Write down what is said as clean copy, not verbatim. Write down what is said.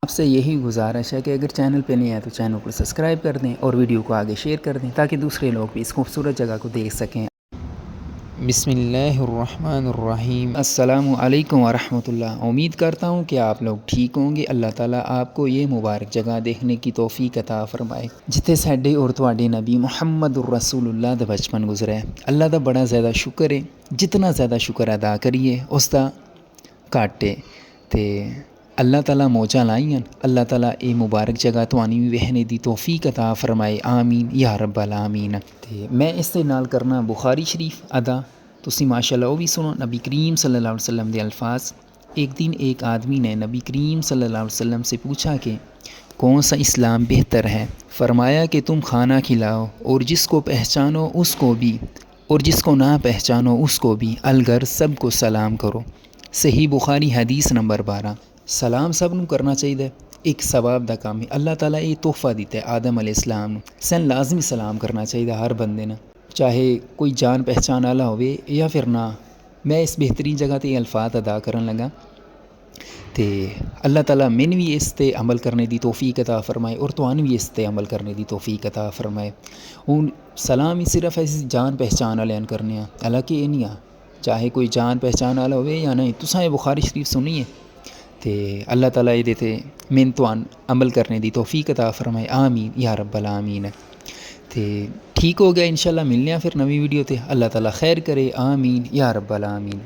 آپ سے یہی گزارش ہے کہ اگر چینل پہ نہیں ہے تو چینل کو سبسکرائب کر دیں اور ویڈیو کو آگے شیئر کر دیں تاکہ دوسرے لوگ بھی اس خوبصورت جگہ کو دیکھ سکیں۔ بسم اللہ الرحمن الرحیم۔ السلام علیکم ورحمۃ اللہ۔ امید کرتا ہوں کہ آپ لوگ ٹھیک ہوں گے۔ اللہ تعالیٰ آپ کو یہ مبارک جگہ دیکھنے کی توفیق عطا فرمائے جتھے ساڈے اور تواڈے نبی محمد الرسول اللہ دا بچپن گزرا ہے۔ اللہ دا بڑا زیادہ شکر ہے، جتنا زیادہ شکر ادا کریے اس دا گھٹ ہے تے اللہ تعالیٰ موجاں لائیاں، اللہ تعالیٰ اے مبارک جگہ توانی بھی وہنے دی توفیق عطا فرمائے، آمین یا رب العالمین۔ تے میں اس دے نال کرنا بخاری شریف ادا، تسی ماشاءاللہ وہ بھی سنو۔ نبی کریم صلی اللہ علیہ وسلم دے الفاظ۔ ایک دن ایک آدمی نے نبی کریم صلی اللہ علیہ وسلم سے پوچھا کہ کون سا اسلام بہتر ہے؟ فرمایا کہ تم کھانا کھلاؤ اور جس کو پہچانو اس کو بھی، اور جس کو نہ پہچانو اس کو بھی، الگر سب کو سلام کرو۔ صحیح بخاری حدیث نمبر 12۔ سلام سب نو کرنا چاہیے، ایک ثواب دا کام ہے۔ اللہ تعالیٰ یہ تحفہ دیتا ہے آدم علیہ السلام نو، سن لازمی سلام کرنا چاہیے ہر بندے نے، چاہے کوئی جان پہچان والا ہوئے یا پھر نہ۔ میں اس بہترین جگہ تے الفاظ ادا کرن لگا تے اللہ تعالیٰ میں بھی اس تے عمل کرنے دی توفیق عطا فرمائے اور توانوں بھی اس تے عمل کرنے دی توفیق عطا فرمائے۔ ہوں سلام ہی صرف ایسی جان پہچان والے کرنے ہیں، حالانکہ یہ نہیں آ، چاہے کوئی جان پہچان والا ہوئے یا نہیں۔ تساں یہ بخاری شریف سنیے تے اللہ تعالیٰ یہ دیتے میں توان عمل کرنے دی توفیق عطا فرمائے، آمین یا رب العالمین۔ تے ٹھیک ہو گیا، انشاءاللہ ملنے ہیں پھر نوی ویڈیو تے۔ اللہ تعالیٰ خیر کرے، آمین یا رب العالمین۔